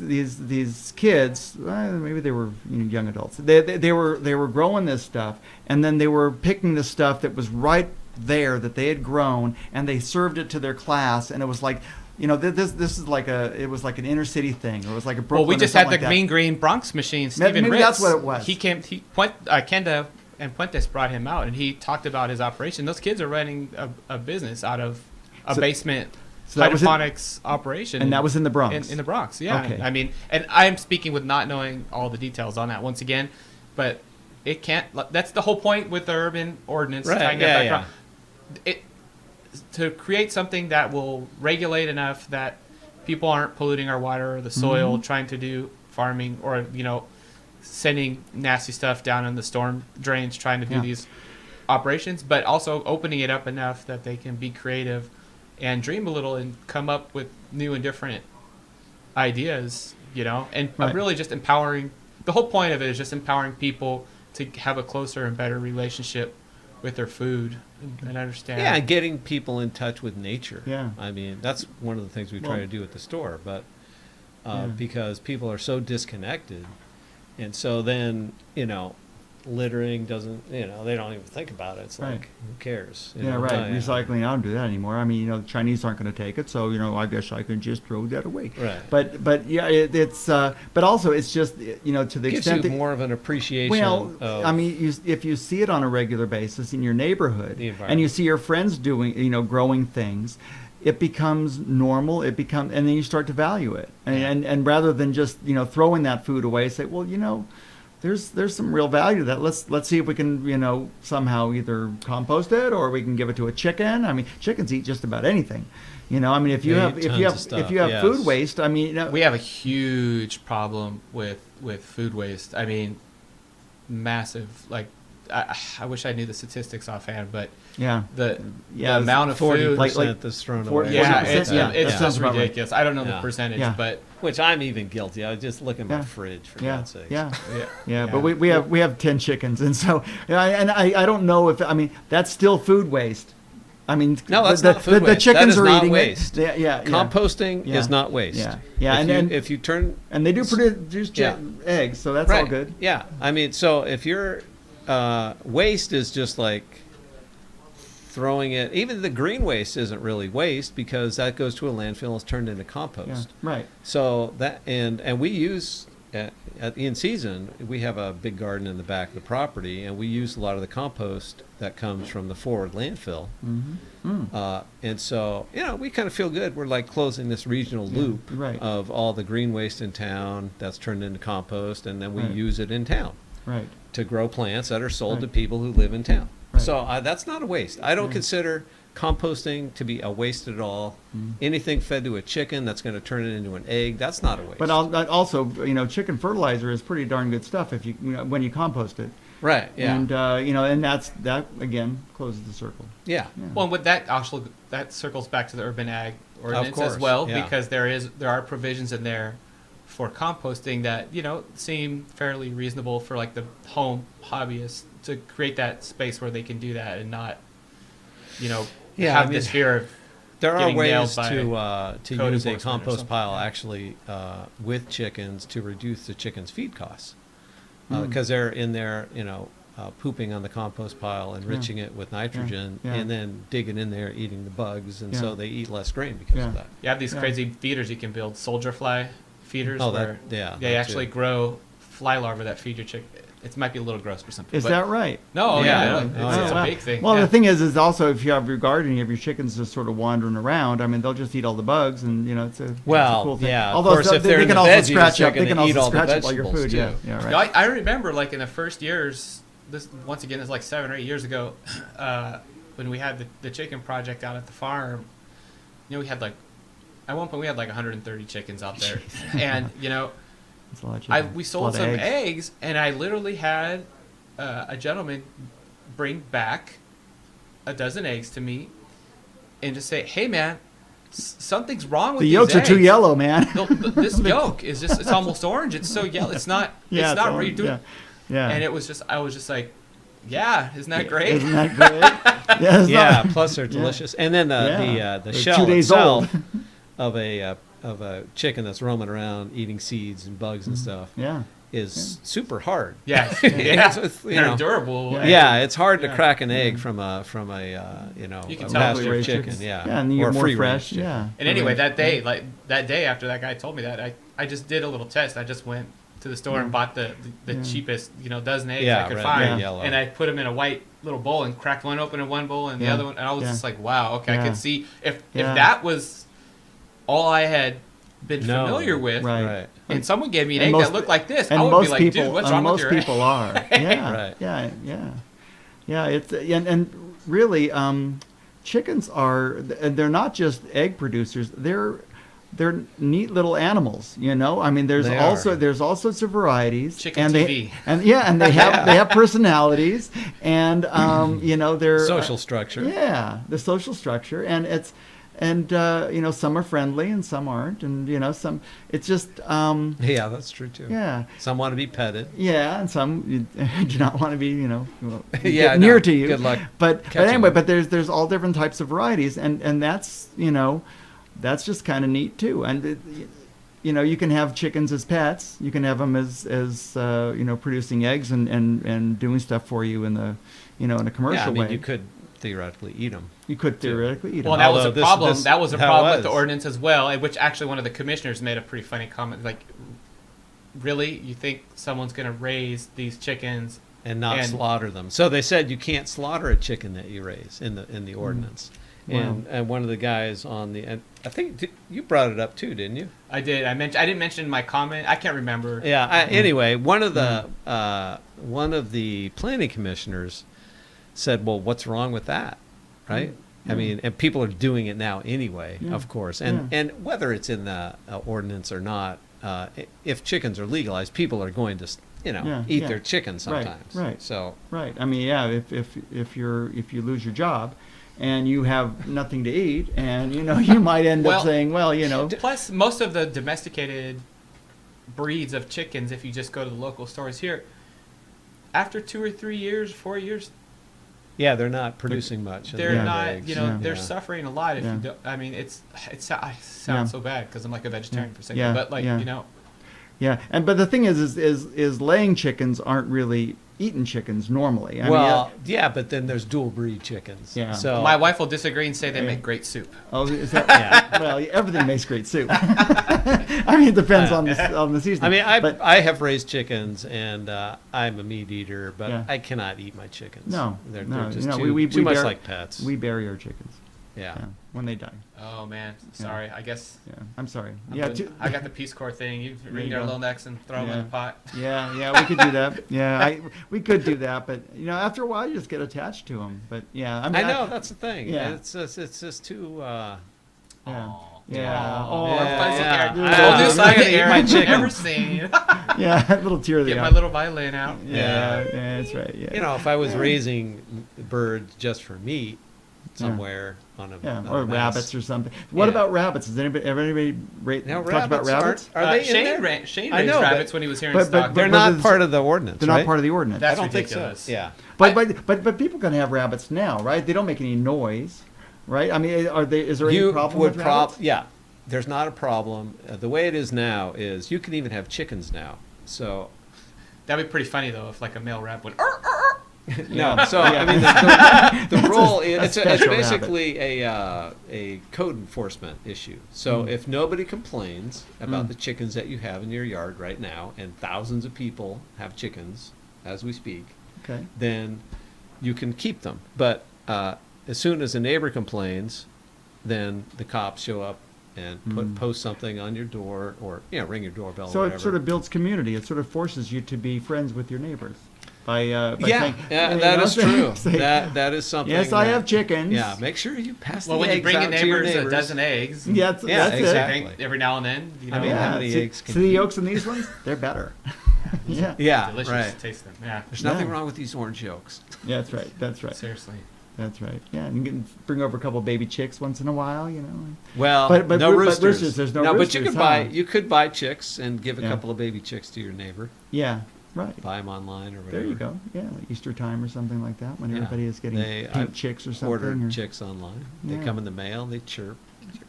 kids, maybe they were young adults, they were growing this stuff, and then they were picking the stuff that was right there that they had grown, and they served it to their class, and it was like. This is like it was like an inner city thing, or it was like a Brooklyn. Well, we just or had something the like Mean Green Bronx machine. Stephen maybe Ritz, that's what it was. He went. Kenda and Puentes brought him out, and he talked about his operation. Those kids are running a business out of a basement so that was hydroponics operation, and that was in the Bronx. In the Bronx, yeah. Okay. I mean, and I'm speaking with not knowing all the details on that once again, but it can't. That's the whole point with the urban ordinance. Right, tying yeah, that back around. To create something that will regulate enough that people aren't polluting our water or the soil, trying to do farming, or sending nasty stuff down in the storm drains, trying to do these operations, but also opening it up enough that they can be creative and dream a little and come up with new and different ideas, and really just empowering. The whole point of it is just empowering people to have a closer and better relationship with their food and understand. Yeah, getting people in touch with nature. Yeah. I mean, that's one of the things we try to do at the store, but because people are so disconnected, and so then, littering doesn't, they don't even think about it. It's like, who cares? Recycling, I don't do that anymore. I mean, the Chinese aren't going to take it, so, I guess I can just throw that away. Right. But yeah, it's, but also it's just, to the Gives extent you that, more of an appreciation. well, of, I mean, if you see it on a regular basis in your neighborhood, The and you environment. see your friends doing, growing things, it becomes normal. And then you start to value it, and rather than just throwing that food away, say, well, there's some real value to that. Let's see if we can somehow either compost it or we can give it to a chicken. I mean, chickens eat just about anything. I mean, if you have food waste, I mean, we have a huge problem with food waste. I mean, massive. Like, I wish I knew the statistics offhand, but the amount of food, like that's thrown 40, away. it's that sounds just about right. ridiculous. I don't know the percentage, but Which I'm even guilty. I was just looking at my fridge, for God's sake. But we have 10 chickens, and so I don't know if, I mean, that's still food waste. I mean, No, that's not food waste. The chickens that is are not eating waste. it. Composting is not waste. If you turn, and they do produce eggs, so that's all good. Yeah, I mean, so if you're waste is just like throwing it. Even the green waste isn't really waste because that goes to a landfill and is turned into compost. Yeah, right. So that and we use in season we have a big garden in the back of the property and we use a lot of the compost that comes from the forward landfill. And so we kind of feel good. We're like closing this regional loop of all the green waste in town that's turned into compost, and then we use it in town. Right. To grow plants that are sold to people who live in town. Right. So that's not a waste. I don't consider composting to be a waste at all. Anything fed to a chicken that's going to turn it into an egg, that's not a waste. But also, chicken fertilizer is pretty darn good stuff if when you compost it. Right. Yeah. And and that again closes the circle. Yeah. Well, with that also that circles back to the urban ag ordinance as well, because there are provisions in there for composting that seem fairly reasonable for like the home hobbyists to create that space where they can do that and not have this fear of there are getting nailed ways by to code use a enforcement or compost something. pile actually with chickens to reduce the chickens' feed costs because they're in there pooping on the compost pile, enriching it with nitrogen, and then digging in there, eating the bugs, and so they eat less grain because of that. You have these crazy feeders you can build, soldier fly feeders, where they actually too. grow fly larvae that feed your chicken. It might be a little gross for some people. Is that right? No, Yeah. it's a big thing. Well, yeah. the thing is also if you have your garden, you have your chickens just sort of wandering around. I mean, they'll just eat all the bugs, and it's a cool thing. yeah. Although of course, if they're they in can the also veggies, scratch they're up. They gonna can eat also all the scratch up all your vegetables, food. too. Yeah, right. No, I remember like in the first years, this once again is like 7 or 8 years ago, when we had the chicken project out at the farm. We had like at one point we had like 130 chickens out there, and That's a lot of chicken. we It's a sold lot of some eggs, and I literally had a gentleman bring back a dozen eggs to me and just say, "Hey, man, something's wrong with The these yolks are too eggs. yellow, man." This yolk is it's almost orange. It's so yellow. It's not orange, redoing." Yeah. And I was just like, "Yeah, isn't that great?" Isn't that great? Yeah, plus they're delicious. And then the They're shell 2 days itself old. of a chicken that's roaming around eating seeds and bugs and stuff Yeah. is super hard. Yeah, It's, they're durable. Yeah, it's hard to Yeah. crack an egg from a You can a tell pasture raised chicken. chickens. Yeah, And you're or more free fresh. range chicken. Yeah. And anyway, that day after that guy told me that, I just did a little test. I just went to to the store and bought the Yeah. cheapest, dozen eggs Yeah, I could red, find, green, yellow. and I put them in a white little bowl and cracked one open in one bowl and the Yeah. other one, and I was Yeah. just like, wow, okay, I Yeah. could see if Yeah. that was all I had been No. familiar with, Right. and someone gave me an And egg most- that looked like this, And I would most be like, people, dude, what's and wrong most with your people are. Yeah. Right. Yeah. It's and really, chickens are. They're not just egg producers. They're neat little animals. I mean, there's They also are. there's all sorts of varieties. Chicken and TV. And they have personalities, and they're Social structure. Yeah, the social structure, and it's. And some are friendly and some aren't, and some. It's just Yeah, that's true too. yeah, Some want to be petted. yeah, and some you do not want to be Yeah, get near no. to you. Good luck But catching anyway, them. but there's all different types of varieties, and that's that's just kind of neat too. And you can have chickens as pets. You can have them as producing eggs and doing stuff for you in the in a commercial Yeah, I mean, way. you could theoretically eat them. You could theoretically eat them. Well, that was Although a this- problem. this- That was a that problem with was. the ordinance as well, which actually one of the commissioners made a pretty funny comment. Like, really, you think someone's going to raise these chickens? And not And- slaughter them. So they said you can't slaughter a chicken that you raise in the ordinance. Wow. And one of the guys on the, and I think you brought it up too, didn't you? I did. I didn't mention in my comment. I can't remember. Yeah. Anyway, one of the planning commissioners said, "Well, what's wrong with that?" Right? I mean, and people are doing it now anyway, Yeah. of course. And whether it's in the ordinance or not, if chickens are legalized, people are going to eat yeah. their chicken sometimes. right. So Right. I mean, yeah. If you lose your job, and you have nothing to eat, and you might end Well, up saying, well, Plus, most of the domesticated breeds of chickens, if you just go to the local stores here, after 2 or 3 years, 4 years, yeah, they're not producing much. and they're Yeah. not. eggs. They're Yeah. suffering a lot. If Yeah. you don't, I mean, I sound Yeah. so bad because I'm like a vegetarian for a second, Yeah. but like Yeah. Yeah, but the thing is laying chickens aren't really eaten chickens normally. I Well, mean, yeah, but then there's dual breed chickens. Yeah. So My wife will disagree and say they Yeah. make great soup. is that, Yeah. well, everything makes great soup. I mean, it depends on the season. I mean, but, I have raised chickens, and I'm a meat eater, but Yeah. I cannot eat my chickens. No, they're no, just no, too, we too much bear- like pets. we bury our chickens. yeah. When they die. Oh man, sorry. I guess Yeah, I'm sorry. I got the Peace Corps thing. You There wring you their go. little necks and throw them in Yeah. the pot. Yeah, we could do that. Yeah, we could do that, but after a while, you just get attached to them. But yeah, I mean, I know that's the thing. Yeah. It's just too. Yeah. Aw. Yeah. Aw, Oh, our fuzzy yeah. Eric. I- The oldest I'm not side of gonna eat Eric my you've chicken. ever seen. Yeah, a little tear of the Get my eye. little violin out. Yeah, that's right. Yeah. If I was raising birds just for meat somewhere on a Yeah, on or a mass- rabbits or something. What Yeah. about rabbits? Has anybody Now, talked about rabbits? Are they in Shane there? Shane I raised know, but- rabbits when he was here in but- Stockton. They're but not it's- part of the ordinance. They're right? not part of the ordinance. That's I don't ridiculous. think so. Yeah. But people can have rabbits now, right? They don't make any noise, right? I mean, is there any problem with rabbits? Yeah, there's not a problem. The way it is now is you can even have chickens now. So That'd be pretty funny though if like a male rabbit would. no, so Yeah. I mean the role is it's special basically a code enforcement issue. So Mm. if nobody complains about Mm. the chickens that you have in your yard right now, and thousands of people have chickens as we speak, Okay. then you can keep them. But as soon as a neighbor complains, then the cops show up and post something on your door, or ring your doorbell. So or it whatever. sort of builds community. It sort of forces you to be friends with your neighbors by yeah, saying, that is true. say, That is something. yes, I that- have chickens. Yeah, make sure you pass Well, the when you eggs bring your out to your neighbors a neighbors. dozen eggs, Yeah, Yeah, that's I exactly. think every now and then, I mean, it. how many see, eggs can see the you- yolks in these ones? They're better. Yeah. Yeah, delicious. right. Taste them. Yeah, There's nothing Yeah. wrong with these orange yolks. Yeah, that's right. That's right. seriously. That's right. Yeah, and you can bring over a couple baby chicks once in a while, Well, But no but roosters. roosters, there's no but roosters. you could huh? you could buy chicks and give a Yeah. couple of baby chicks to your neighbor. Yeah, right. Buy them online or whatever. There you go. Yeah, like Easter time or something like that when Yeah. everybody is getting I've pink chicks or something. Ordered or, chicks online. They Yeah. come in the mail. They chirp.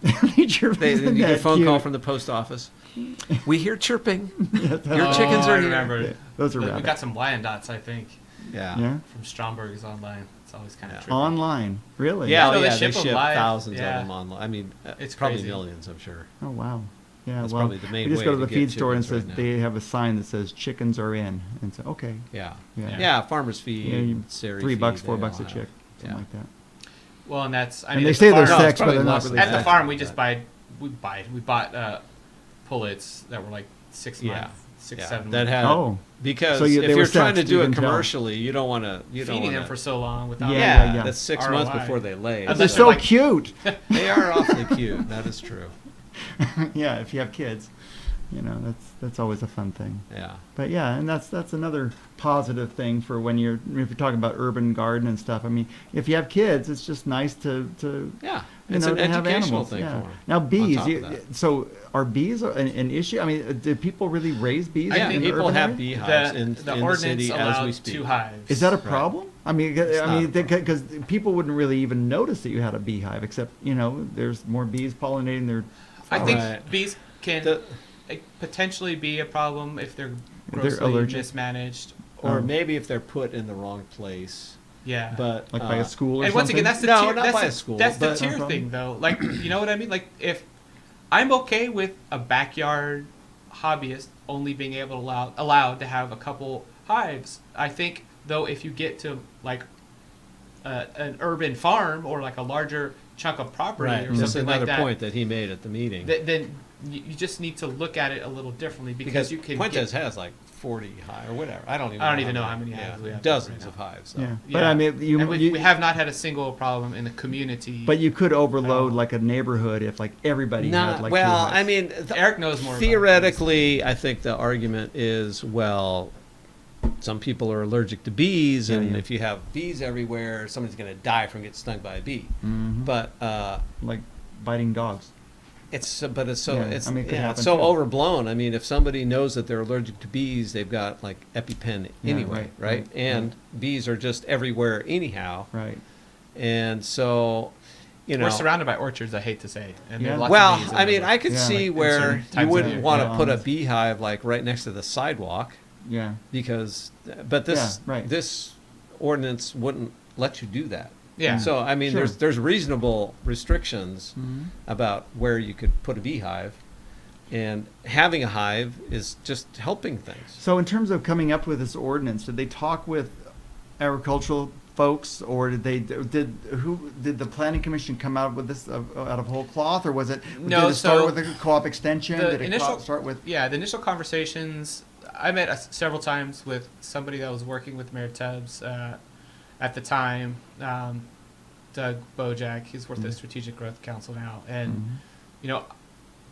you You get a phone call from the post office. We hear chirping. Your chickens Oh, are I here. remember. Those are We rabbits. got some Wyandottes, I think, Yeah. Yeah. from Stromberg's online. It's always kind of trippy. Online, really? Yeah, I know oh, they yeah, ship they 'em ship live. thousands Yeah. of them online. I mean, It's probably crazy. millions, I'm sure. Oh wow. Yeah, That's well, probably the main we just way go to to the get feed store and chickens says right now. they have a sign that says chickens are in, and so okay, Yeah. Yeah. Yeah. Farmers feed, yeah, Sari $3, feed, $4 they a all have- chick, something yeah. like that. Well, and that's I And mean, they at say the they're farm- No, sex, it's but they're probably not less really than At the that. sex. farm, we bought pullets that were like 6 Yeah. months, six, Yeah. 7 That months. had Oh. because So they if were you're trying to sexed, you do it can tell. commercially, you don't want to. You don't Feeding wanna, them for so long without Yeah, yeah. that's 6 months ROI. before they lay. Unless They're they're so like- cute. They are awfully cute. That is true. Yeah, if you have kids, that's always a fun thing. Yeah. But yeah, and that's another positive thing for when if you're talking about urban garden and stuff. I mean, if you have kids, it's just nice to Yeah. you It's know, an to have educational animals. thing Yeah. for them. Now bees, top of that. so are bees an issue? I mean, do people really raise bees? I Yeah, think in people urban have areas? beehives in the the ordinance city as we allowed speak. 2 hives. Is that a Right. problem? I mean, It's not a problem. because people wouldn't really even notice that you had a beehive, except there's more bees pollinating their. I think Right. bees can The- potentially be a problem if they're They're grossly allergic. mismanaged. Or Um, maybe if they're put in the wrong place. Yeah. But Like by a school or And something. once again, that's the No, tier, not that's by the, a school, That's the but- tier No problem. thing, though. Like, you know what I mean? Like, if I'm okay with a backyard hobbyist only being able to allowed to have a couple hives. I think though, if you get to like an urban farm or like a larger chunk of property Right. or That's something another like that, point that he made at the meeting. then you just need to look at it a little differently because you can. Fuentes has like 40 hives or whatever. I don't even know how many hives we have Dozens right of now. hives. So. Yeah, but I mean, and we have not had a single problem in the community. But you could overload No. like a neighborhood if like everybody had like two well, hives. I mean, Eric knows more. theoretically, I think the argument is, well, some people are allergic to bees, and Yeah. if you have bees everywhere, somebody's going to die from getting stung by a bee. Mhm. But like biting dogs. it's so Yeah, I mean, it could yeah, happen it's so too. overblown. I mean, if somebody knows that they're allergic to bees, they've got like EpiPen Yeah, anyway, right, right, And bees are just everywhere anyhow, Right. and so. We're surrounded by orchards. I hate to say. And there are Yeah. lots Well, of bees I mean, everywhere. I could Yeah, see like where certain you times of wouldn't year, want to yeah. put a beehive like right next to the sidewalk Yeah. because, but this Yeah, right. this ordinance wouldn't let you do that. Yeah. So I mean, Sure. there's reasonable restrictions Mhm. about where you could put a beehive, and having a hive is just helping things. So in terms of coming up with this ordinance, did they talk with agricultural folks, or did the planning commission come out with this out of whole cloth, or was it? No, did it start so with a co-op extension? the Did it initial- start with? Yeah, the initial conversations, I met several times with somebody that was working with Mayor Tubbs at the time, Doug Bojack. He's worked at Strategic Growth Council now, and Mhm. you know,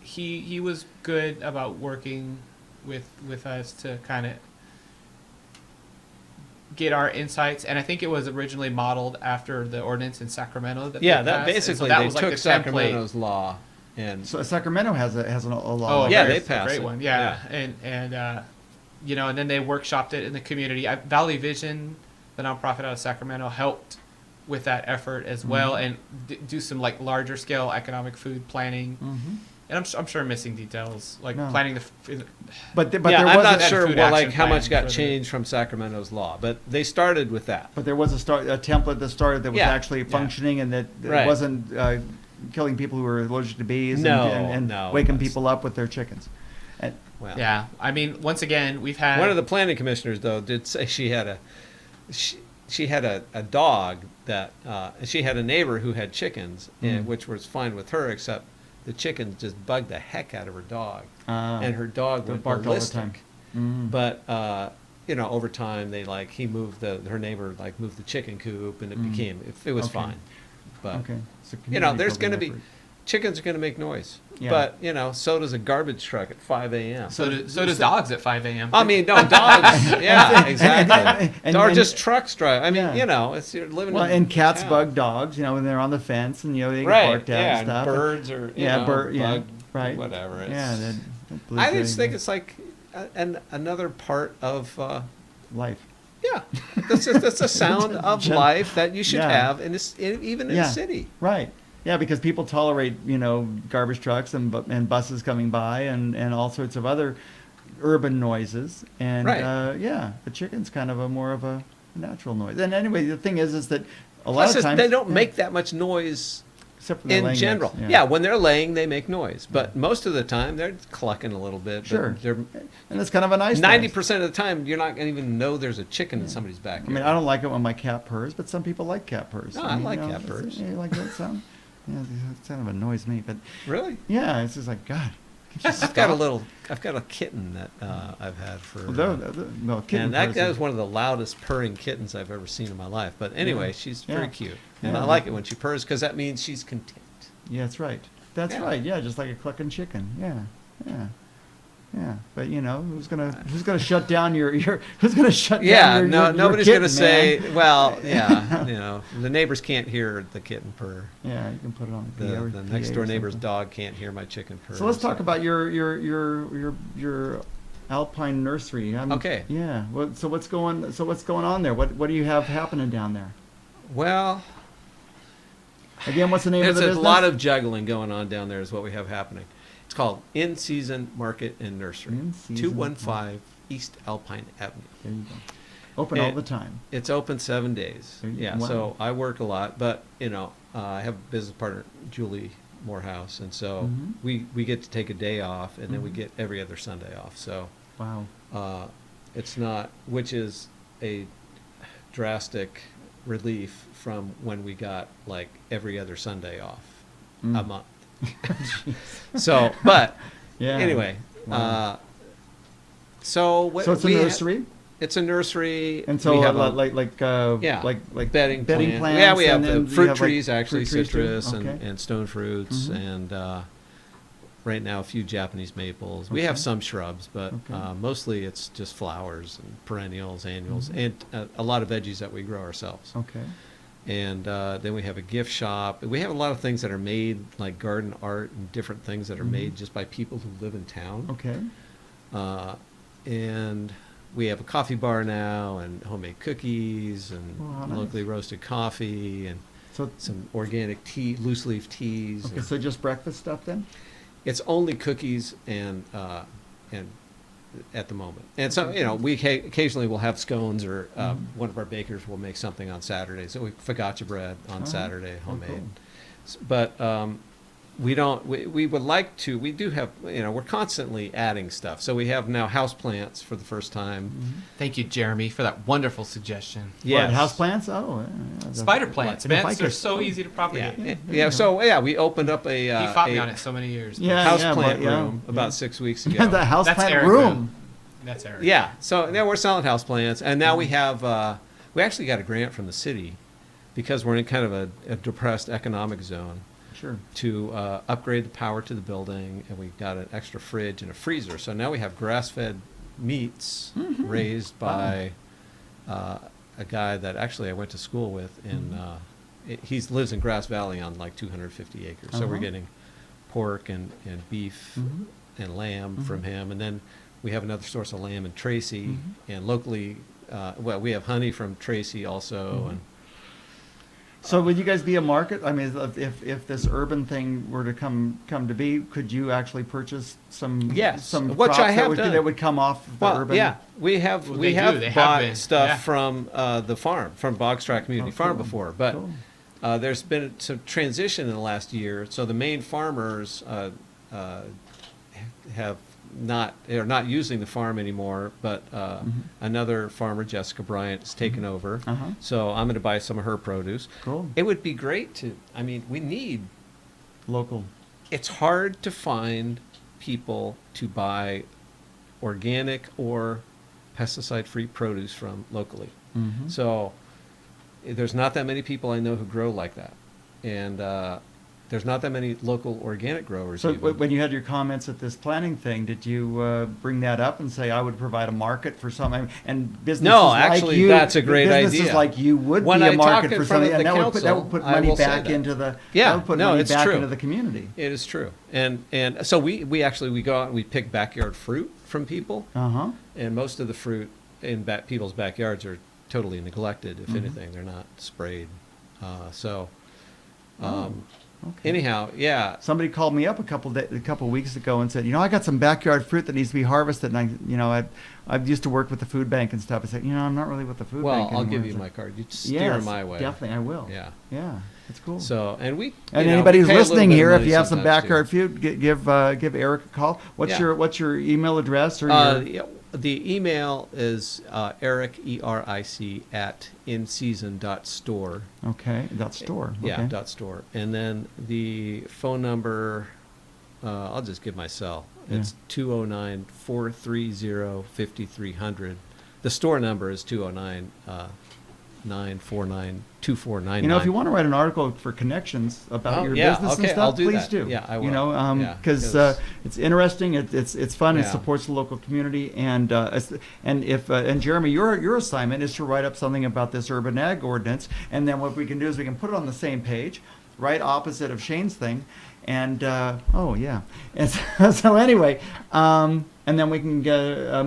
he was good about working with us to kind of get our insights, and I think it was originally modeled after the ordinance in Sacramento that Yeah, they that passed, and so basically that they was like took the template. Sacramento's law and So Sacramento has a law. Oh, like Yeah, that. they it's a passed great it. one. Yeah, and you know, and then they workshopped it in the community. Valley Vision, the nonprofit out of Sacramento, helped with that effort as well, and do some like larger scale economic food planning. Mhm. And I'm sure I'm missing details like No. planning But yeah, there I'm was not a, sure food well, like action how much plan got for the- changed from Sacramento's law, but they started with that. but there was a template that started that was Yeah, actually yeah. functioning and that Right. wasn't killing people who were allergic to bees No, and no, waking that's- people up with their chickens. And, Well, Yeah, I mean, once again, we've had one of the planning commissioners though did say she had a dog that she had a neighbor who had chickens, and, which was fine with her, except the chickens just bugged the heck out of her dog, and her dog they went barked all the time. ballistic. Mhm. But you know, over time he moved her neighbor moved the chicken coop, and it became it was Okay. fine. But Okay. So you know, community there's going to building be effort. chickens are going to make noise, Yeah. but you know, so does a garbage truck at 5 a.m. so does dogs at 5 a.m. I mean, no dogs. Yeah, exactly. Or and- just trucks drive. I mean, Yeah. you know, you're living. Well, in and cats town. bug dogs, when they're on the fence and they get Right. barked at Yeah. and stuff. And birds or yeah, bug, right. Whatever. It's, Yeah, I just think it's like another part of. life. Yeah, that's a sound of Gen- life that you should Yeah. have even in Yeah. a city. Right. Yeah, because people tolerate, garbage trucks and buses coming by and all sorts of other urban noises. And Right. the chicken's kind of more of a natural noise. And anyway, the thing is that a lot Plus, of times they don't make that much noise Except for the in laying general. eggs, Yeah. When they're laying, they make noise, but most of the time they're clucking a little bit. Sure. But they're And it's kind of a nice 90% of the time you're not going to even know there's a chicken in somebody's I backyard. mean, I don't like it when my cat purrs, but some people like cat purrs. No, I mean, like you know, cat purrs. You like that sound? Yeah, it kind of annoys me, but Really? yeah, it's just like, God. Could you I've got stop? I've got a kitten that I've had for. No, kitten And that purrs was is- one of the loudest purring kittens I've ever seen in my life. But anyway, Yeah. she's Yeah. very cute, and Yeah. I like it when she purrs because that means she's content. Yeah, that's right. That's Yeah. right. Yeah, just like a clucking chicken. Yeah, yeah, yeah. But you know, who's gonna shut down your who's gonna shut Yeah, down your no, your nobody's kitten, going to say, man? well, yeah, you know, the neighbors can't hear the kitten purr. Yeah, you can put it on the, The, PA or the PA next door or neighbor's something. dog can't hear my chicken purr. So let's talk about your Alpine nursery. Okay. Yeah. So what's going on there? What do you have happening down there? Well, Again, what's the name of there's the a business? lot of juggling going on down there is what we have happening. It's called In Season Market and Nursery, In-Season 215 East Alpine Avenue. There you go. Open all And- the time. It's open 7 days. There you- Yeah, wow. so I work a lot, but you know, I have a business partner, Julie Morehouse, and so Mhm. we get to take a day off, and then we Mhm. get every other Sunday off. So Wow. it's not, which is a drastic relief from when we got like every other Sunday off a Mm. month. So, but Yeah. anyway, Wow. so what So it's a we ha- nursery, it's a nursery, and so we have a- like like bedding plants. plants. Yeah, we have and the then you fruit have, like, trees, actually, fruit trees too? citrus Okay. and stone fruits, Mhm. and right now a few Japanese maples. We have Okay. some shrubs, but Okay. mostly it's just flowers and perennials, annuals, Mhm. and a lot of veggies that we grow ourselves. Okay. And then we have a gift shop. We have a lot of things that are made, like garden art and different things that are Mhm. made just by people who live in town. Okay. And we have a coffee bar now, and homemade cookies, and Oh, how nice. locally roasted coffee, and So some organic tea, loose leaf teas. okay, and so just breakfast stuff then? it's only cookies and at the moment. And so, you know, we occasionally will have scones, or Mhm. one of our bakers will make something on Saturday. So we focaccia bread on Oh, Saturday, oh, homemade. cool. But we don't. We would like to. We do have. You know, we're constantly adding stuff. So we have now house plants for the first time. Thank you, Jeremy, for that wonderful suggestion. What, house plants? Oh, yeah. Spider plants, The man. ficus. They're so easy to Yeah, propagate. yeah, Yeah. So yeah, we opened up a. He fought me a on it so many years. Yeah. house but plant yeah, room yeah. about 6 weeks Yeah, ago. the house That's plant Eric room. That's Eric. Yeah, so now we're selling house plants, and now we have. We actually got a grant from the city, because we're in kind of a depressed economic zone, Sure. to upgrade the power to the building, and we got an extra fridge and a freezer. So now we have grass-fed meats Mhm. raised by a guy that actually I went to school with in. He lives in Grass Valley on like 250 acres. So we're Uh-huh. getting pork and beef Mhm. and lamb from Mhm. him, and then we have another source of lamb in Tracy, Mhm. and locally, well, we have honey from Tracy also, Mhm. and So would you guys be a market? I mean, if this urban thing were to come to be, could you actually purchase some Yes, some which crops I have that done. that would come off the well, urban? yeah, we have Well, we they do. have They have bought been, stuff yeah. from the farm, from Bogstrack Community Oh, Farm cool. before, but Cool. there's been some transition in the last year. So the main farmers have are not using the farm anymore, but another farmer, Jessica Bryant, has taken over. Uh-huh. So I'm going to buy some of her produce. Cool. It would be great to. I mean, we need. Local. It's hard to find people to buy organic or pesticide-free produce from locally. Mhm. So there's not that many people I know who grow like that, and there's not that many local organic growers. So even. when you had your comments at this planning thing, did you bring that up and say I would provide a market for something? And businesses No, like actually, you, that's a great businesses idea. like you would When be I a talk market in for front of something, and the that would put council, I money will say back that. into the Yeah, that would put no, money it's back true. into the community. It is true, and so we actually go out and we pick backyard fruit from people, Uh huh. and most of the fruit in people's backyards are totally neglected. If Mhm. anything, they're not sprayed. So Oh. Okay. Anyhow, yeah. Somebody called me up a couple weeks ago and said, I got some backyard fruit that needs to be harvested, and I used to work with the food bank and stuff. I said, I'm not really with the food Well, bank I'll anymore. give you I my said, card. You steer yes, my way. definitely, I will. Yeah. Yeah, that's cool. So, and we. And you know, anybody we who's pay a little listening bit of here, if money you have some sometimes, backyard too. food, give Eric a call. What's Yeah. your email address or your? Yeah, the email is Eric, ERIC, at inseason.store. Okay, that's store. Yeah, Okay. dot store. And then the phone number, I'll just give my cell. It's 209-430-5300. The store number is 209-949-2499. If you want to write an article for Connections about Oh, your yeah, business and okay, stuff, I'll do please that. do. Yeah, I will. Yeah, because 'cause- it's interesting. It's fun. It Yeah. supports the local community. And Jeremy, your assignment is to write up something about this urban ag ordinance. And then what we can do is we can put it on the same page, right opposite of Shane's thing. And and so anyway, and then we can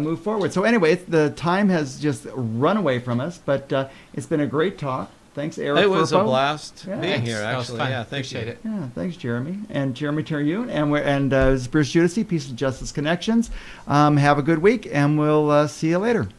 move forward. So anyway, the time has just run away from us, but it's been a great talk. Thanks, Eric. It was a Firpo. blast Yeah. being Thanks. here, That was actually. fun. Yeah, thank Appreciate you. it. Yeah, thanks, Jeremy. And Jeremy Terhune. And this is Bruce Giudici, Peace and Justice Connections. Have a good week, and we'll see you later.